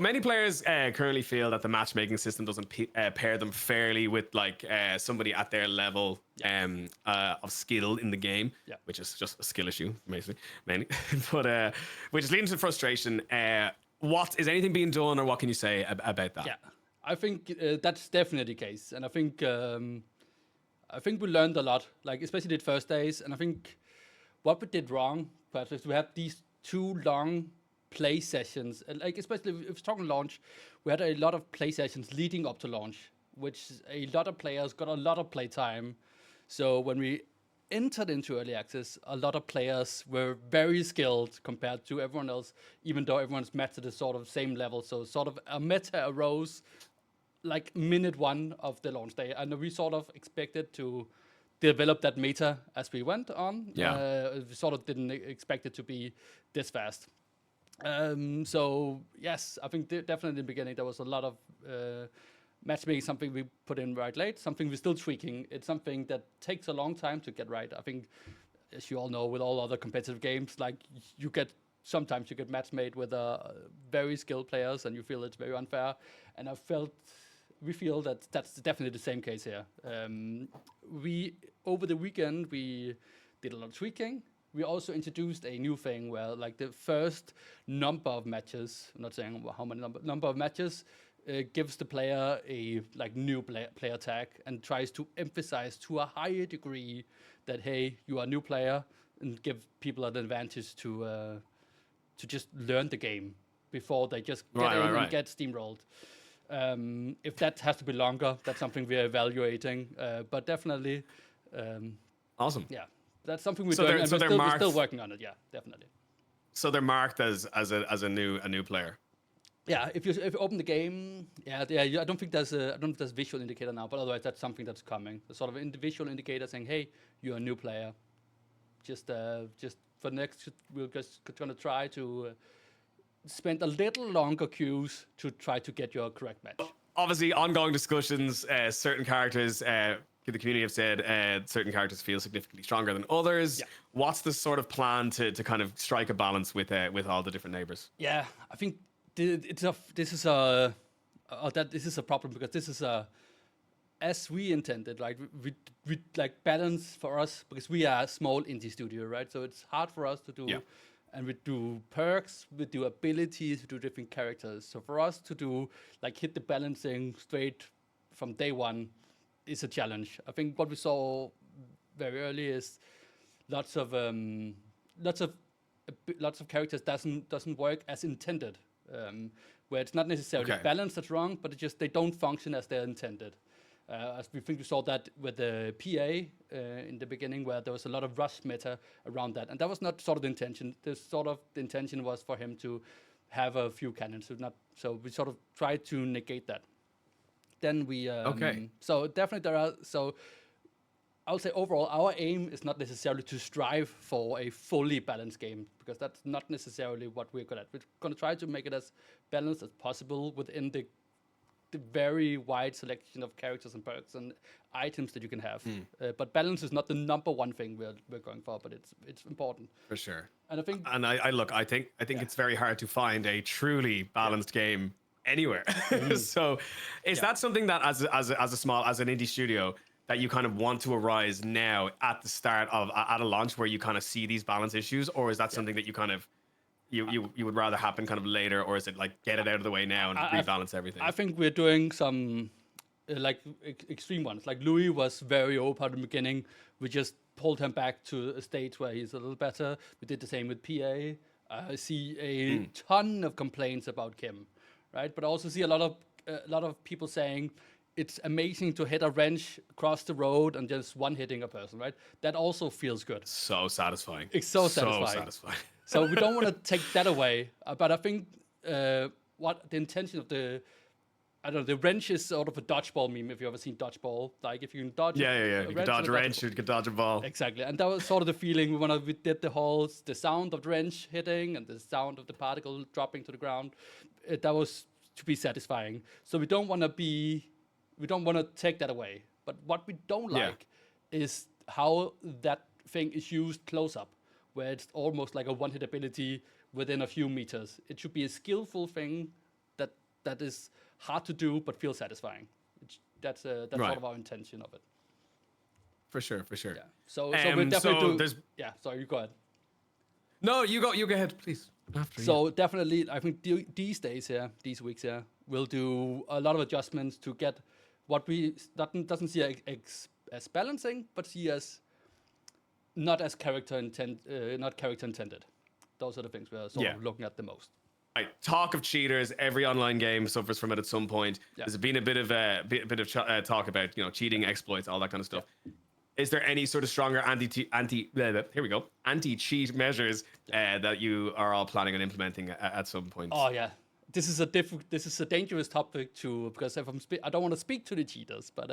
Many players currently feel that the matchmaking system doesn't pair them fairly with like somebody at their level of skill in the game, which is just a skill issue, mainly. But which is leading to frustration. What is anything being done, or what can you say about that? Yeah, I think that's definitely the case, and I think we learned a lot, like especially the first days, and I think what we did wrong, perhaps, is we had these too long play sessions, like especially if it's talking launch, we had a lot of play sessions leading up to launch, which a lot of players got a lot of play time. So when we entered into early access, a lot of players were very skilled compared to everyone else, even though everyone's matched at the sort of same level. So sort of a meta arose like minute one of the launch day, and we sort of expected to develop that meta as we went on. We sort of didn't expect it to be this fast. So yes, I think definitely in the beginning there was a lot of matchmaking, something we put in right late, something we're still tweaking. It's something that takes a long time to get right. I think, as you all know, with all other competitive games, like sometimes you get match made with very skilled players and you feel it's very unfair. And we feel that that's definitely the same case here. Over the weekend, we did a lot of tweaking. We also introduced a new thing where, like, the first number of matches, I'm not saying how many number of matches, gives the player a new player tag and tries to emphasize to a higher degree that, hey, you are a new player, and give people an advantage to just learn the game before they just get in and get steamrolled. If that has to be longer, that's something we're evaluating, but definitely. Awesome. Yeah. That's something we're doing, and we're still working on it. Yeah, definitely. So they're marked as a new player. Yeah, if you open the game, I don't think there's a visual indicator now, but otherwise that's something that's coming. A sort of visual indicator saying, hey, you're a new player. Just for next, we're just gonna try to spend a little longer queues to try to get your correct match. Obviously, ongoing discussions. Certain characters. The community have said certain characters feel significantly stronger than others. Yeah. What's the sort of plan to kind of strike a balance with all the different neighbors? Yeah, I think this is a problem, because this is as we intended. Like we like balance for us, because we are a small indie studio, right? So it's hard for us to do. Yeah. And we do perks, we do abilities, we do different characters. So for us to do hit the balancing straight from day one is a challenge. I think what we saw very early is lots of characters doesn't work as intended, where it's not necessarily balance that's wrong, but it's just they don't function as they're intended. As we think we saw that with the PA in the beginning, where there was a lot of rush meta around that, and that was not sort of the intention. The intention was for him to have a few cannons, so we sort of tried to negate that. Then we so definitely there are. So I would say overall our aim is not necessarily to strive for a fully balanced game, because that's not necessarily what we're good at. We're going to try to make it as balanced as possible within the very wide selection of characters and perks and items that you can have. But balance is not the number one thing we're going for, but it's important for sure. And I think, I think it's very hard to find a truly balanced game anywhere. So is that something that as an indie studio that you kind of want to arise now at the start of at a launch, where you kind of see these balance issues, or is that something that you kind of you would rather happen kind of later, or is it like get it out of the way now and rebalance everything? I think we're doing some extreme ones. Like Louis was very open at the beginning. We just pulled him back to a stage where he's a little better. We did the same with PA. I see a ton of complaints about Kim, right? But I also see a lot of people saying it's amazing to hit a wrench across the road and just one-hitting a person, right? That also feels good. So satisfying. It's so satisfying. So we don't want to take that away. But I think what the intention of the wrench is sort of a dodgeball meme, if you've ever seen dodgeball. Like if you can dodge you can dodge a wrench, you can dodge a ball. Exactly. And that was sort of the feeling we did the sound of the wrench hitting and the sound of the particle dropping to the ground. That was to be satisfying. So we don't want to take that away. But what we don't like is how that thing is used close up, where it's almost like a one-hit ability within a few meters. It should be a skillful thing that that is hard to do but feels satisfying. That's Right. sort of our intention of it. For sure. Yeah. So we'll definitely do. there's Yeah. Sorry, you go ahead. no, you go ahead, please. After you. So definitely, I think these days here, these weeks here, we'll do a lot of adjustments to get what we doesn't see as balancing, but see as not character intended. Those are the things we're sort of looking at the most. Right. Talk of cheaters. Every online game suffers from it at some point. Yeah. There's been a bit of talk about cheating, exploits, all that kind of stuff. Yeah. Is there any sort of stronger anti-cheat measures that you are all planning on implementing at some point? Oh yeah, this is a dangerous topic too, because if I don't want to speak to the cheaters, but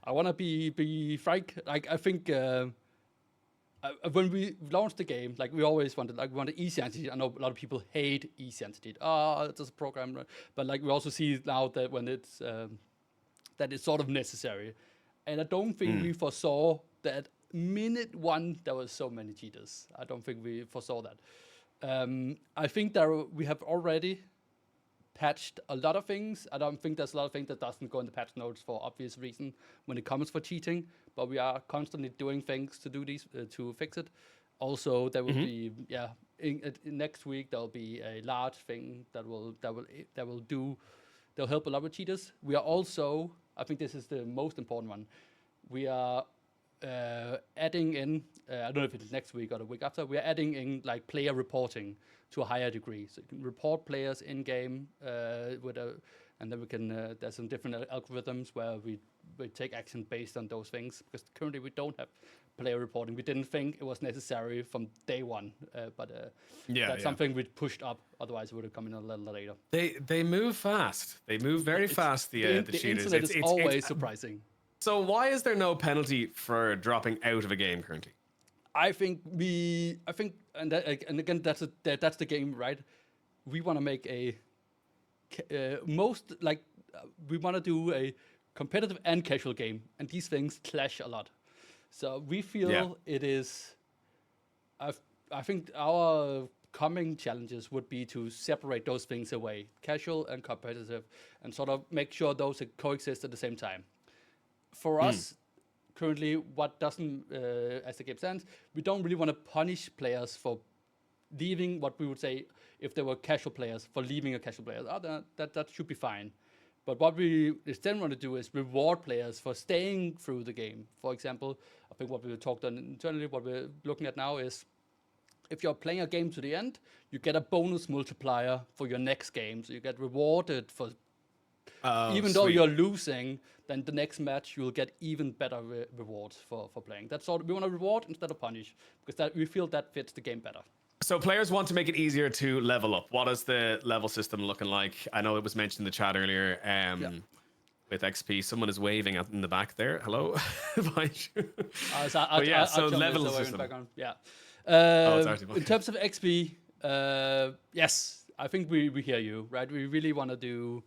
I want to be frank. Like I think when we launched the game, like we always wanted easy anti-cheat. I know a lot of people hate easy anti-cheat. It's just a program, but like we also see now that when it's that it's sort of necessary. And I don't think we foresaw that minute one there was so many cheaters. I don't think we foresaw that. I think we have already patched a lot of things. I don't think there's a lot of things that doesn't go in the patch notes for obvious reason when it comes for cheating. But we are constantly doing things to do these to fix it. Also, there will be next week there will be a large thing that'll help a lot with cheaters. We are also, I think this is the most important one. We are adding in, I don't know if it's next week or the week after, we are adding in like player reporting to a higher degree. So you can report players in game and then we can, there's some different algorithms where we take action based on those things, because currently we don't have player reporting. We didn't think it was necessary from day one, but that's something we pushed up. Otherwise, it would have come in a little later. They move fast. They move very fast. The cheaters. Internet is always surprising. So why is there no penalty for dropping out of a game currently? I think, and again, that's the game, right? We want to make we want to do a competitive and casual game, and these things clash a lot. So we feel it is. I think our coming challenges would be to separate those things away, casual and competitive, and sort of make sure those coexist at the same time. For us, currently, what doesn't, as the game stands, we don't really want to punish players for leaving what we would say if they were casual players, for leaving a casual player. That should be fine. But what we instead want to do is reward players for staying through the game. For example, I think what we talked on internally, what we're looking at now is, if you're playing a game to the end, you get a bonus multiplier for your next game. So you get rewarded for, even though you're losing, then the next match you'll get even better rewards for playing. That's all. We want to reward instead of punish, because we feel that fits the game better. So players want to make it easier to level up. What is the level system looking like? I know it was mentioned in the chat earlier. With XP, someone is waving out in the back there. Hello. So level system. Yeah. It's in terms of XP, yes, I think we hear you, right? We really want to do.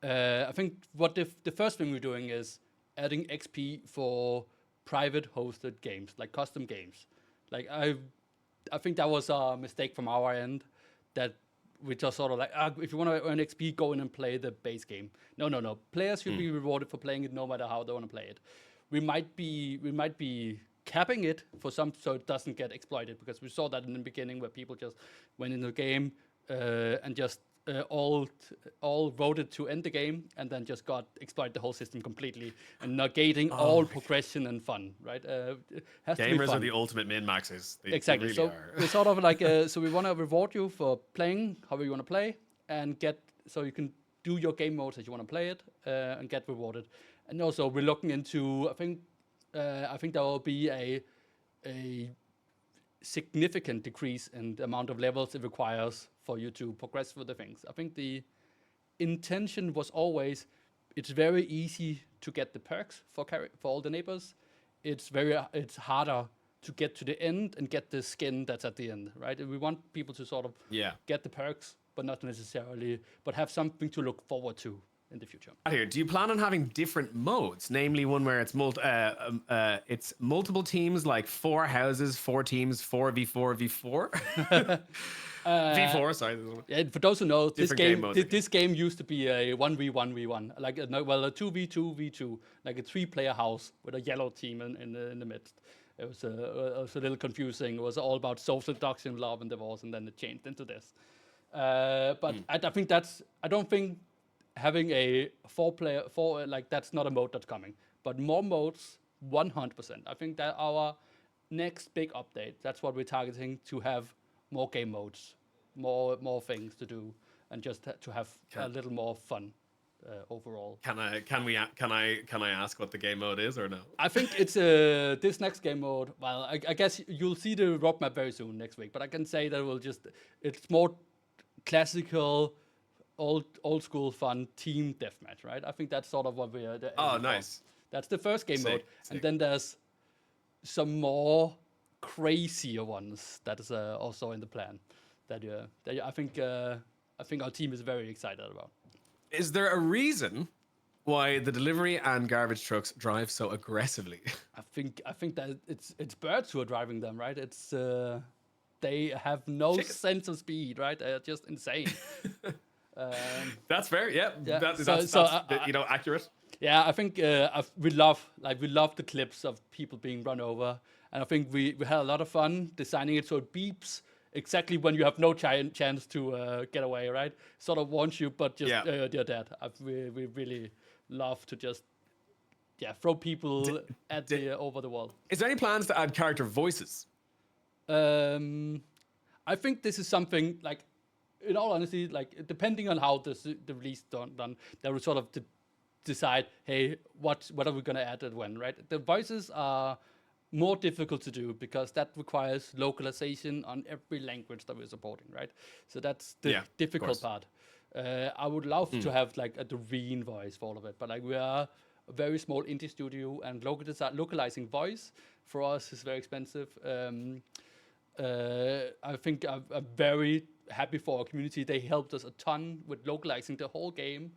I think what the first thing we're doing is adding XP for private hosted games, like custom games. Like I think that was a mistake from our end, that we just sort of like, if you want to earn XP, go in and play the base game. No. Players should be rewarded for playing it no matter how they want to play it. We might be capping it for some, so it doesn't get exploited, because we saw that in the beginning where people just went in the game and just all voted to end the game, and then just exploit the whole system completely, and negating all progression and fun, right? Gamers are the ultimate min-maxers. Exactly. Really it's sort of like, so we want to reward you for playing however you want to play, and so you can do your game modes as you want to play it, and get rewarded. And also we're looking into, I think there will be a significant decrease in the amount of levels it requires for you to progress through the things. I think the intention was always, it's very easy to get the perks for all the neighbors. It's harder to get to the end and get the skin that's at the end, right? And we want people to sort of get the perks, but not necessarily, but have something to look forward to in the future. Here, do you plan on having different modes? Namely, one where it's multiple teams, like 4 houses, 4 teams, 4v4v4. V4, sorry. Yeah, for those who know, this Different game game modes, this game used to be a 1v1v1, like a 2v2v2, like a 3-player house with a yellow team in the midst. It was a little confusing. It was all about social deduction, love, and divorce, and then it changed into this. But I think I don't think having a 4-player like that's not a mode that's coming. But more modes, 100%. I think that our next big update, that's what we're targeting, to have more game modes, more things to do, and just to have a little more fun overall. Can I ask what the game mode is or no? I think it's this next game mode. Well, I guess you'll see the roadmap very soon next week. But I can say that it's more classical, old school fun team deathmatch, right? I think that's sort of what we're. Nice. That's the first game mode, sick. and then there's some more crazier ones that is also in the plan. That I think our team is very excited about. Is there a reason why the delivery and garbage trucks drive so aggressively? I think that it's birds who are driving them, right? It's they have no sense of speed, right? They're just insane. That's fair. Yeah, Yeah. That's accurate. Yeah, I think we love the clips of people being run over, and I think we had a lot of fun designing it so it beeps exactly when you have no chance to get away, right? Sort of warns you, but just you're dead. We really love to just throw people over the wall. Is there any plans to add character voices? I think this is something like, in all honesty, like depending on how the release done, they will sort of decide, hey, what are we gonna add and when, right? The voices are more difficult to do because that requires localization on every language that we're supporting, right? So that's the difficult part. I would love to have like a Doreen voice for all of it, but like we are a very small indie studio, and localizing voice for us is very expensive. I think I'm very happy for our community. They helped us a ton with localizing the whole game.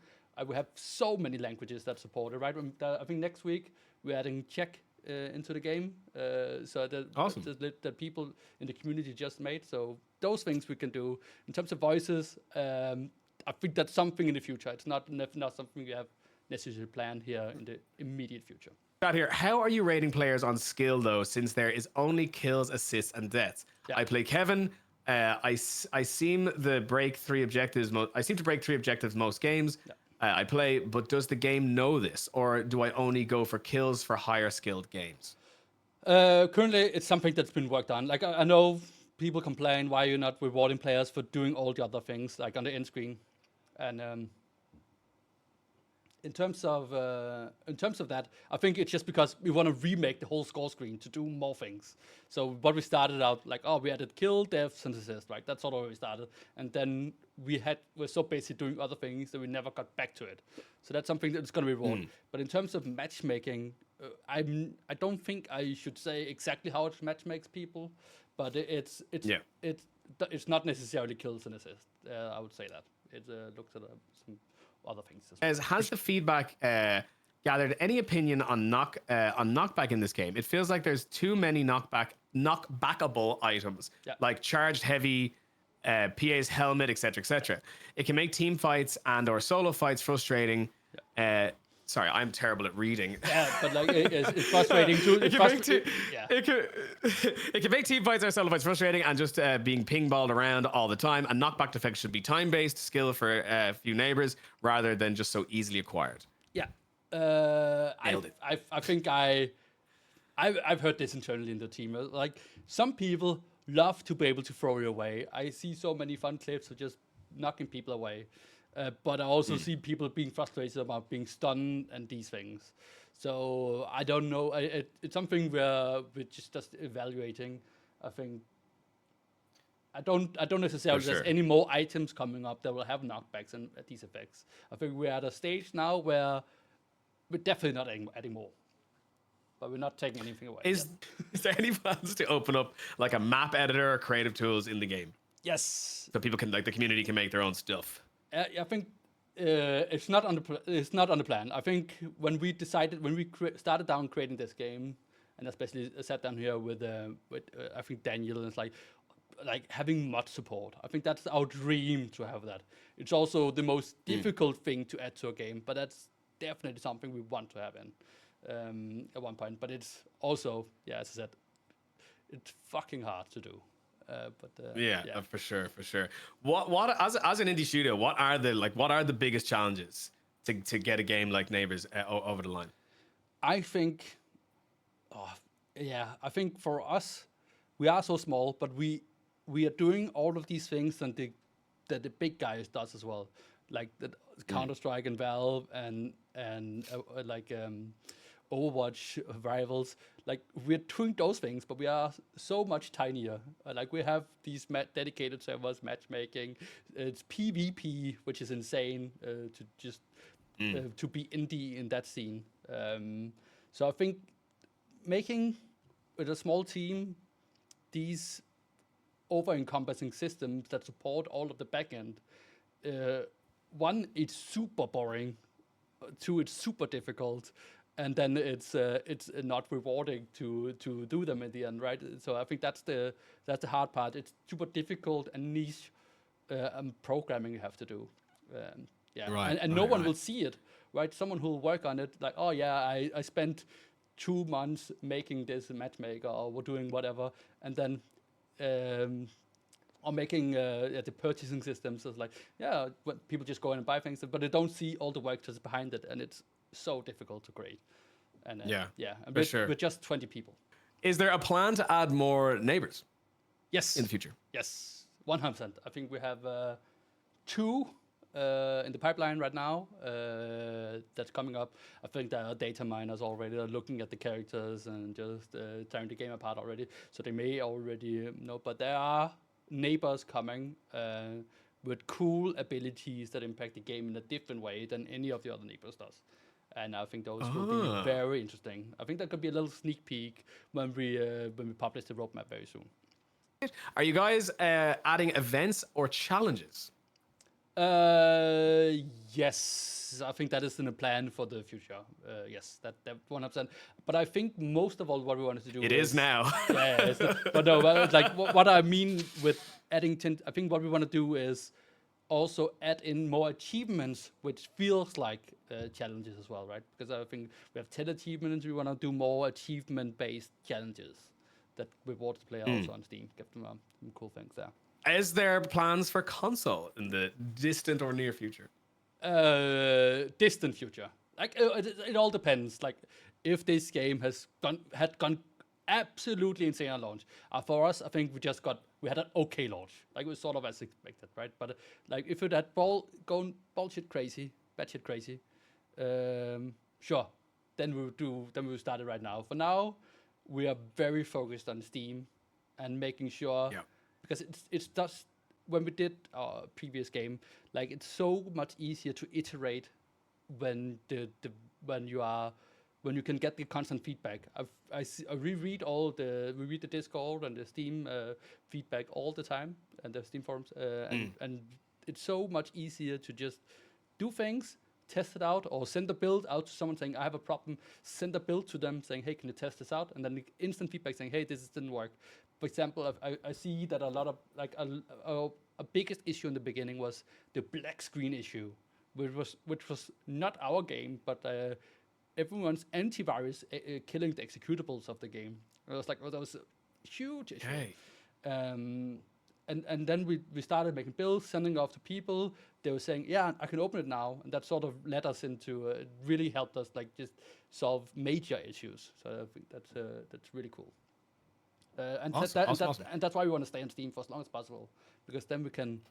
We have so many languages that support it, right? I think next week we're adding Czech into the game, so that people in the community just made. So those things we can do. In terms of voices, I think that's something in the future. It's not something we have necessarily planned here in the immediate future. Here, how are you rating players on skill though, since there is only kills, assists, and deaths? Yeah. I play Kevin. I seem to break 3 objectives most games. Yeah. I play, but does the game know this, or do I only go for kills for higher skilled games? Currently, it's something that's been worked on. Like I know people complain, why you're not rewarding players for doing all the other things, like on the end screen, and in terms of that, I think it's just because we want to remake the whole score screen to do more things. So what we started out like, we added kill, deaths, and assists, right? That's sort of where we started, and then we're so busy doing other things that we never got back to it. So that's something that's going to be rewarded. But in terms of matchmaking, I don't think I should say exactly how it matchmakes people, but it's not necessarily kills and assists. I would say that it looks at some other things as well. Has the feedback gathered any opinion on knockback in this game? It feels like there's too many knockbackable items, like charged heavy, PA's helmet, etc., etc. It can make team fights and or solo fights frustrating. Sorry, I'm terrible at reading. Yeah, but like it's frustrating too. It can make team fights or solo fights frustrating and just being ping-balled around all the time. And knockback defense should be time-based skill for a few neighbors rather than just so easily acquired. Yeah, Nailed it. I think I've heard this internally in the team. Like some people love to be able to throw you away. I see so many fun clips of just knocking people away. But I also see people being frustrated about being stunned and these things. So I don't know. It's something we're just evaluating. I think I don't necessarily there's any more items coming up that will have knockbacks and these effects. I think we're at a stage now where we're definitely not adding more. But we're not taking anything away. Is there any plans to open up like a map editor or creative tools in the game? Yes. So people can, like the community can make their own stuff. I think it's not on the plan. I think when we started down creating this game, and especially sat down here with I think Daniel, and it's like, like having mod support. I think that's our dream to have that. It's also the most difficult thing to add to a game, but that's definitely something we want to have in at one point. But it's also, yeah, as I said, it's fucking hard to do. For sure, for sure. What as an indie studio, what are the biggest challenges to get a game like Neighbors over the line? I think, I think for us, we are so small, but we are doing all of these things and that the big guys does as well, like the Counter-Strike and Valve and Overwatch rivals. Like we're doing those things, but we are so much tinier. Like we have these dedicated servers, matchmaking. It's PvP, which is insane to just to be indie in that scene. So I think making with a small team these over-encompassing systems that support all of the backend. One, it's super boring. Two, it's super difficult, and then it's not rewarding to do them in the end, right? So I think that's the hard part. It's super difficult and niche programming you have to do. And no one will see it, right? Someone who will work on it, like, oh yeah, I spent 2 months making this matchmaker or we're doing whatever, and then or making the purchasing systems. So it's like, yeah, when people just go in and buy things, but they don't see all the work that's behind it, and it's so difficult to create. And and we're just 20 people. Is there a plan to add more Neighbors? Yes. In the future? Yes, 100%. I think we have 2 in the pipeline right now that's coming up. I think there are data miners already that are looking at the characters and just tearing the game apart already. So they may already know, but there are Neighbors coming with cool abilities that impact the game in a different way than any of the other Neighbors does. And I think those will be very interesting. I think that could be a little sneak peek when we publish the roadmap very soon. Are you guys adding events or challenges? Yes, I think that is in the plan for the future. Yes, that 100%. But I think most of all, what we wanted to do is now. But no, like what I mean with adding, I think what we want to do is also add in more achievements, which feels like challenges as well, right? Because I think we have 10 achievements. We want to do more achievement-based challenges that reward the player also on Steam. Give them some cool things there. Is there plans for console in the distant or near future? Distant future. Like it all depends. Like if this game had gone absolutely insane on launch. For us, I think we had an okay launch. Like it was sort of as expected, right? But like if it had gone batshit crazy, sure. Then we will start it right now. For now, we are very focused on Steam and making sure. Yeah. Because it's just when we did our previous game, like it's so much easier to iterate when you can get the constant feedback. We read the Discord and the Steam feedback all the time and the Steam forums, and it's so much easier to just do things, test it out, or send a build out to someone saying I have a problem. Send a build to them saying, hey, can you test this out? And then the instant feedback saying, hey, this didn't work. For example, I see that a lot of like a biggest issue in the beginning was the black screen issue, which was not our game, but everyone's antivirus killing the executables of the game. It was like, that was a huge issue. Okay. And then we started making builds, sending off to people. They were saying, yeah, I can open it now, and that sort of led us into it really helped us like just solve major issues. So I think that's really cool. And that's why we want to stay on Steam for as long as possible, because then we can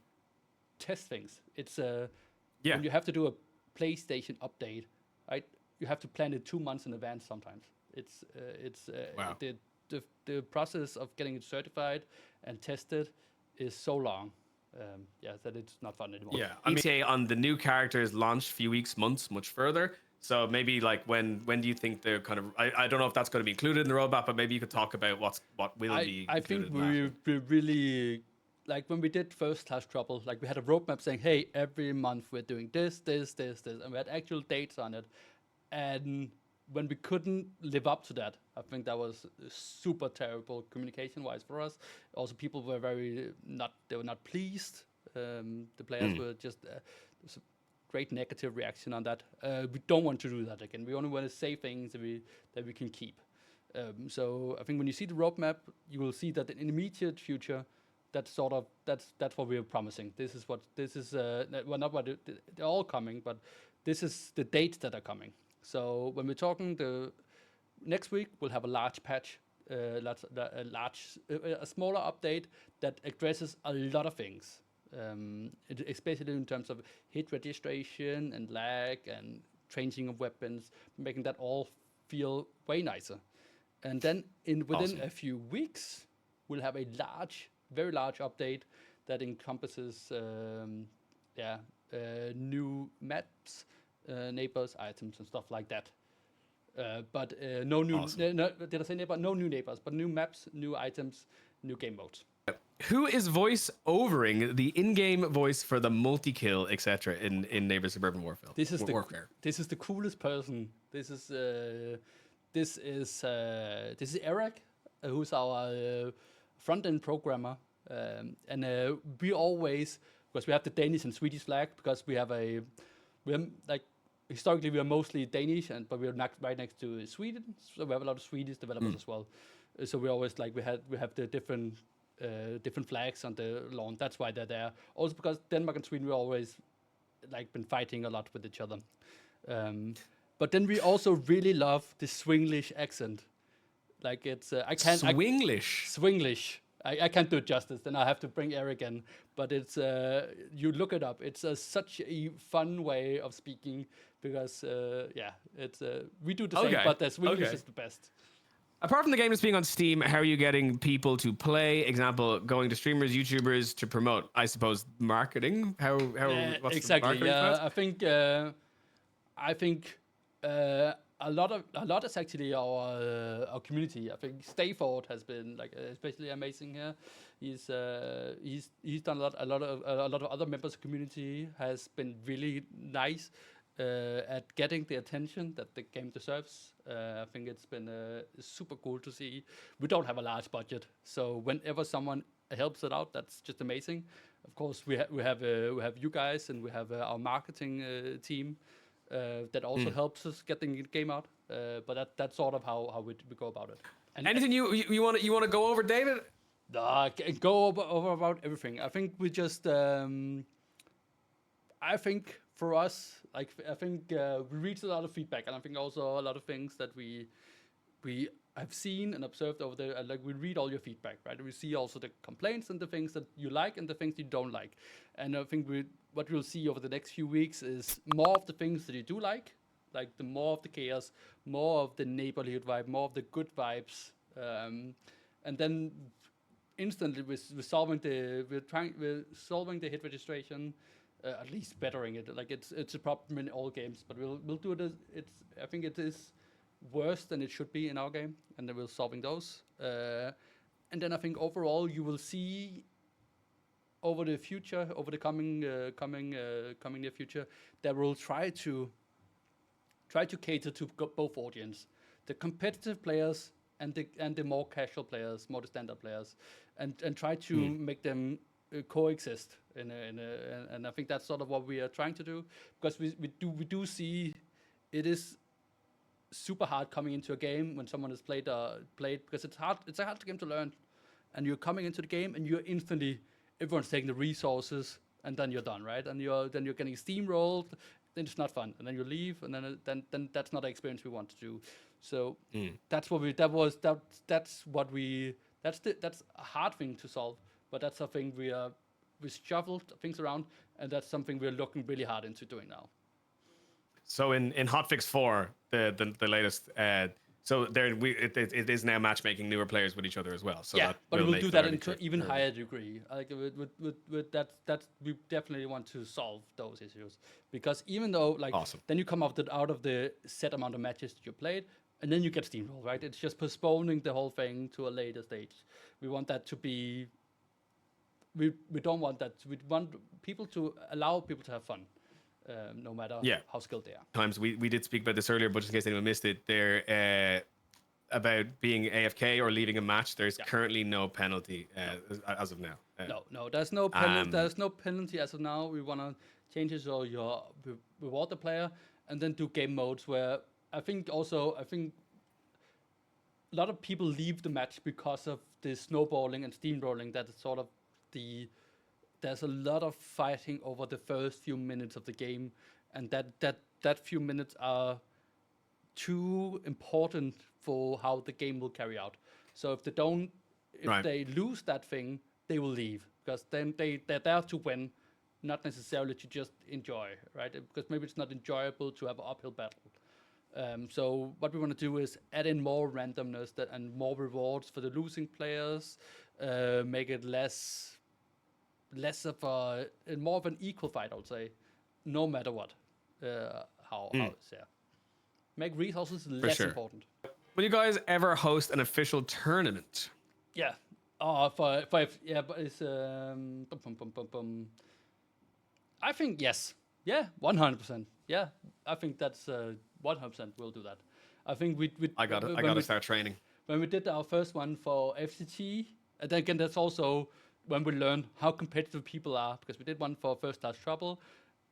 test things. It's when you have to do a PlayStation update, right? You have to plan it 2 months in advance sometimes. Wow. The process of getting it certified and tested is so long. That it's not fun anymore. Yeah, I mean, say on the new characters launch few weeks, months, much further. So maybe like when do you think they're kind of? I don't know if that's going to be included in the roadmap, but maybe you could talk about what will be. I think we really like when we did First Class Trouble. Like we had a roadmap saying, hey, every month we're doing this, and we had actual dates on it, and when we couldn't live up to that, I think that was super terrible communication-wise for us. Also, people were they were not pleased. The players were just, there was a great negative reaction on that. We don't want to do that again. We only want to say things that we can keep. So I think when you see the roadmap, you will see that in the immediate future, that's what we're promising. This is well, not what they're all coming, but this is the dates that are coming. So when we're talking next week, we'll have a large patch, a smaller update that addresses a lot of things, especially in terms of hit registration and lag and changing of weapons, making that all feel way nicer. And then within a few weeks, we'll have a very large update that encompasses new maps, neighbors, items, and stuff like that. But no new. Did I say neighbor? No new neighbors, but new maps, new items, new game modes. Who is voice overing the in-game voice for the multi-kill, etc. in Neighbor Suburban Warfare? This is the coolest person. This is Eric, who's our front-end programmer, and we always, because we have the Danish and Swedish flag, because historically we are mostly Danish, but we're right next to Sweden, so we have a lot of Swedish developers as well. So we always we have the different flags on the lawn. That's why they're there. Also because Denmark and Sweden we always been fighting a lot with each other. But then we also really love the Swinglish accent. Swinglish. I can't do it justice. Then I have to bring Eric in. But it's you look it up. It's such a fun way of speaking because it's we do the same, but the Swinglish is the best. Apart from the game just being on Steam, how are you getting people to play? Example, going to streamers, YouTubers to promote. I suppose marketing. What's exactly? The marketing I think a lot is actually our community. I think Stayford has been especially amazing here. He's done a lot of other members of the community has been really nice at getting the attention that the game deserves. I think it's been super cool to see. We don't have a large budget, so whenever someone helps it out, that's just amazing. Of course, we have you guys, and we have our marketing team that also helps us get the game out. But that's sort of how we go about it. And anything you want to go over, David? Go over about everything. I think we just. I think for us, we reached a lot of feedback, and I think also a lot of things that we have seen and observed over there. We read all your feedback, right? We see also the complaints and the things that you like and the things you don't like. And I think what we'll see over the next few weeks is more of the things that you do like the more of the chaos, more of the neighborhood vibe, more of the good vibes, and then instantly we're solving the hit registration. At least bettering it. It's a problem in all games, but we'll do it. I think it is worse than it should be in our game, and then we're solving those. And then I think overall you will see over the future, over the coming near future, that we'll try to cater to both audience, the competitive players and the more casual players, more the standard players, and try to make them coexist and I think that's sort of what we are trying to do, because we do see it is super hard coming into a game when someone has played because it's a hard game to learn, and you're coming into the game and you're instantly everyone's taking the resources and then you're done, right? And you're getting steamrolled, then it's not fun, and then you leave, and then that's not an experience we want to do. So that's a hard thing to solve. But that's something we shuffled things around, and that's something we're looking really hard into doing now. So in hotfix 4, the latest, so it is now matchmaking newer players with each other as well. So yeah, but we'll do that into even higher degree. With that we definitely want to solve those issues, because even though then you come out of the set amount of matches that you played, and then you get steamrolled, right? It's just postponing the whole thing to a later stage. We want that to be. We don't want that. We want people to allow people to have fun, no matter how skilled they are. Times we did speak about this earlier, but just in case anyone missed it, there about being AFK or leaving a match. There's currently no penalty as of now. No, there's no penalty. There's no penalty as of now. We want to change it so you reward the player and then do game modes where I think a lot of people leave the match because of the snowballing and steamrolling. That is sort of there's a lot of fighting over the first few minutes of the game, and that few minutes are too important for how the game will carry out. So if they lose that thing, they will leave because then they're there to win, not necessarily to just enjoy, right? Because maybe it's not enjoyable to have an uphill battle. So what we want to do is add in more randomness and more rewards for the losing players, make it less of more of an equal fight, I would say, no matter what. How it's make resources less important. Will you guys ever host an official tournament? Yeah. But it's I think yes. Yeah, 100%. Yeah, I think that's 100% we'll do that. I think we I gotta start training. When we did our first one for FCT, and then again that's also when we learned how competitive people are, because we did one for First Class Trouble,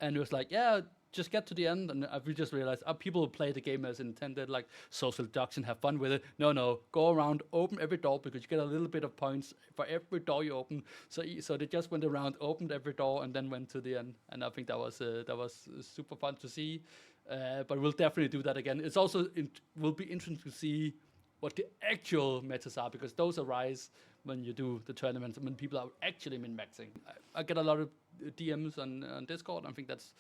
and it was like, yeah, just get to the end, and we just realized people play the game as intended, like social deduction, have fun with it. No, go around, open every door, because you get a little bit of points for every door you open. So they just went around, opened every door, and then went to the end. And I think that was super fun to see. But we'll definitely do that again. It's also will be interesting to see what the actual metas are, because those arise when you do the tournaments and when people are actually min-maxing. I get a lot of DMs on Discord. I think that's.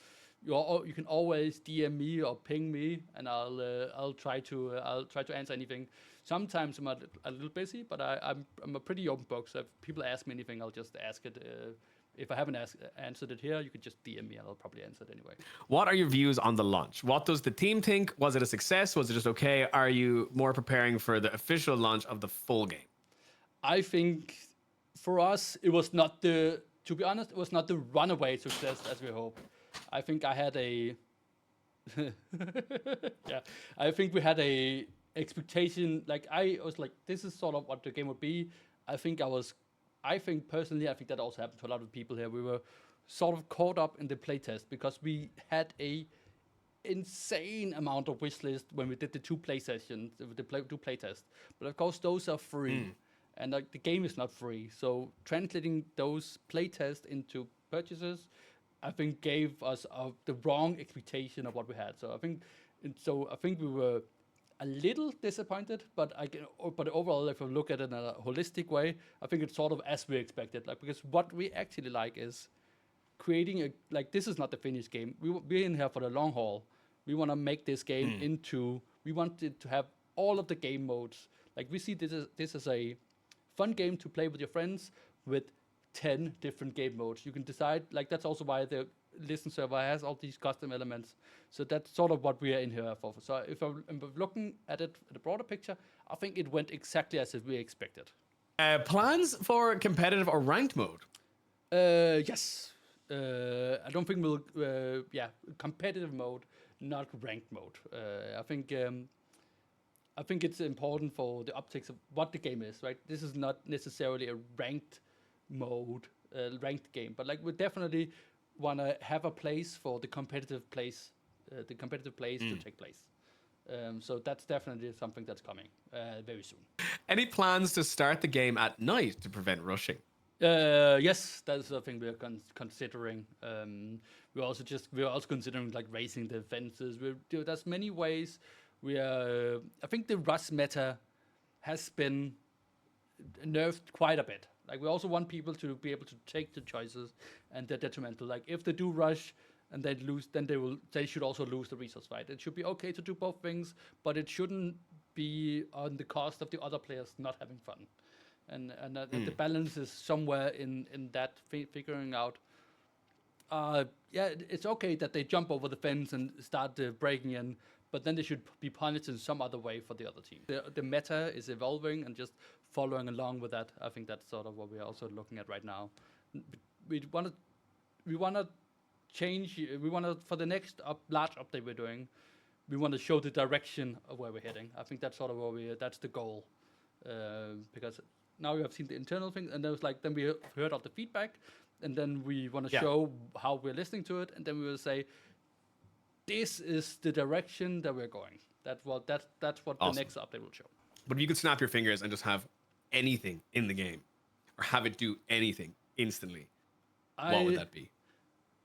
You can always DM me or ping me, and I'll try to answer anything. Sometimes I'm a little busy, but I'm a pretty open book. So if people ask me anything, I'll just ask it. If I haven't answered it here, you can just DM me, and I'll probably answer it anyway. What are your views on the launch? What does the team think? Was it a success? Was it just okay? Are you more preparing for the official launch of the full game? I think for us, it was not to be honest, it was not the runaway success as we hoped. I think I had I think we had a expectation. Like I was like, this is sort of what the game would be. I think personally, I think that also happened to a lot of people here. We were sort of caught up in the playtest because we had a insane amount of wishlist when we did the two play sessions, the two playtests. But of course, those are free, and like the game is not free. So translating those playtests into purchases, I think gave us the wrong expectation of what we had. So I think we were a little disappointed, but overall, if we look at it in a holistic way, I think it's sort of as we expected. Like, because what we actually like is creating this is not the finished game. We're in here for the long haul. We want to make this game we want it to have all of the game modes. Like, we see this as a fun game to play with your friends with 10 different game modes. You can decide, like, that's also why the listen server has all these custom elements. So that's sort of what we are in here for. So if I'm looking at it, the broader picture, I think it went exactly as we expected. Plans for competitive or ranked mode? Yes. I don't think we'll, competitive mode, not ranked mode. I think it's important for the optics of what the game is, right? This is not necessarily a ranked mode, ranked game, but like we definitely want to have a place for the competitive place to take place. So that's definitely something that's coming very soon. Any plans to start the game at night to prevent rushing? Yes, that's something we're considering. We're also considering like raising the fences. There's many ways. I think the rush meta has been nerfed quite a bit. Like, we also want people to be able to take the choices, and they're detrimental. Like, if they do rush and they lose, then they should also lose the resource fight. It should be okay to do both things, but it shouldn't be on the cost of the other players not having fun. And the balance is somewhere in that figuring out. It's okay that they jump over the fence and start breaking in, but then they should be punished in some other way for the other team. The meta is evolving, and just following along with that, I think that's sort of what we're also looking at right now. We want to change. We want to, for the next large update we're doing, we want to show the direction of where we're heading. I think that's sort of that's the goal, because now we have seen the internal things, and then we heard of the feedback, and then we want to show how we're listening to it, and then we will say, this is the direction that we're going. That's what the next update will show. But if you could snap your fingers and just have anything in the game, or have it do anything instantly, what would that be?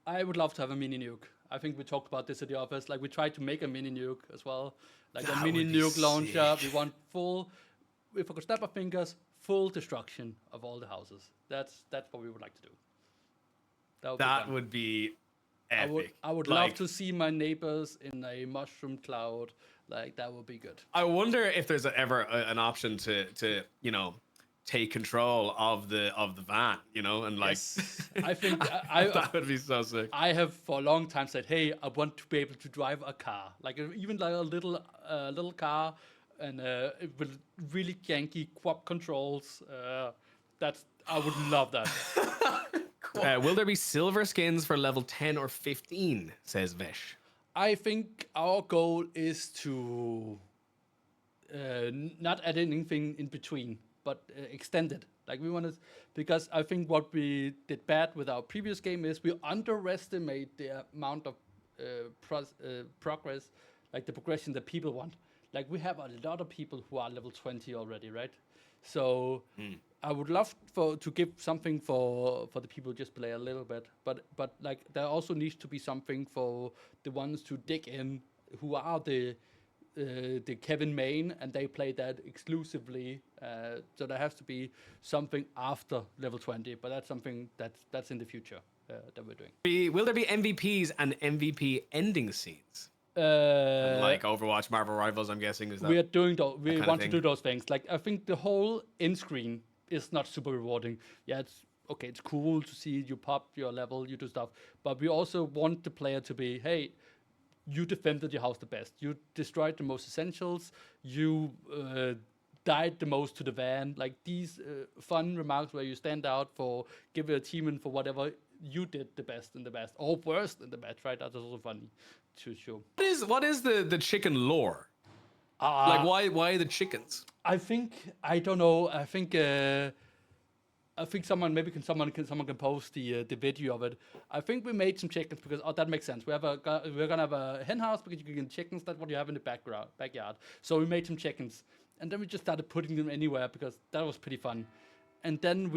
I would love to have a mini nuke. I think we talked about this at the office. Like, we tried to make a mini nuke as well. Like a mini nuke launcher. We want full, if I could snap my fingers, full destruction of all the houses. That's what we would like to do. That would be epic. I would love to see my neighbors in a mushroom cloud. Like, that would be good. I wonder if there's ever an option to take control of the van, and like. Yes. I think that would be so sick. I have for a long time said, hey, I want to be able to drive a car, like even like a little car, and with really janky quad controls. I would love that. Will there be silver skins for level 10 or 15? Says Vesh. I think our goal is to not add anything in between, but extend it. Like, we want to, because I think what we did bad with our previous game is we underestimate the amount of progress, like the progression that people want. Like, we have a lot of people who are level 20 already, right? So I would love to give something for the people who just play a little bit, but like, there also needs to be something for the ones to dig in, who are the Kevin main, and they play that exclusively. So there has to be something after level 20, but that's something that's in the future that we're doing. Will there be MVPs and MVP ending scenes? Like Overwatch, Marvel Rivals, I'm guessing. Is that we are doing we want to do those things. Like, I think the whole end screen is not super rewarding. Yeah, it's cool to see you pop your level, you do stuff, but we also want the player to be, hey, you defended your house the best. You destroyed the most essentials. You died the most to the van. Like, these fun remarks where you stand out for giving a team in for whatever you did the best in the best, or worst in the best, right? That's also funny to show. What is the chicken lore? Like, why the chickens? I don't know. I think someone can post the video of it. I think we made some chickens because that makes sense. We're gonna have a hen house because you can get chickens. That's what you have in the backyard. So we made some chickens, and then we just started putting them anywhere because that was pretty fun. And then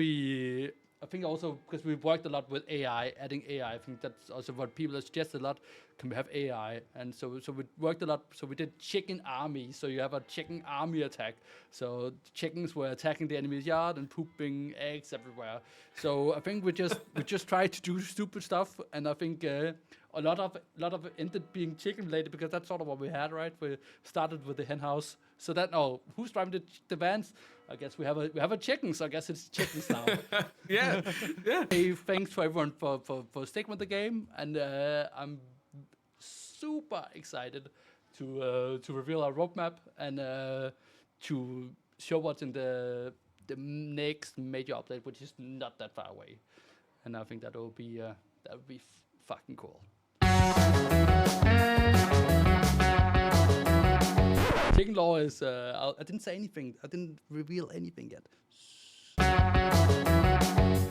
I think also because we worked a lot with AI, adding AI. I think that's also what people have suggested a lot. Can we have AI? And so we worked a lot. So we did chicken army. So you have a chicken army attack. So the chickens were attacking the enemy's yard and pooping eggs everywhere. So I think we just tried to do stupid stuff, and I think a lot of it ended being chicken related because that's sort of what we had, right? We started with the hen house. So who's driving the vans? I guess we have a chicken, so I guess it's chickens now. yeah. Hey, thanks to everyone for sticking with the game, and I'm super excited to reveal our roadmap and to show what's in the next major update, which is not that far away. And I think that would be fucking cool. Chicken lore is I didn't say anything. I didn't reveal anything yet.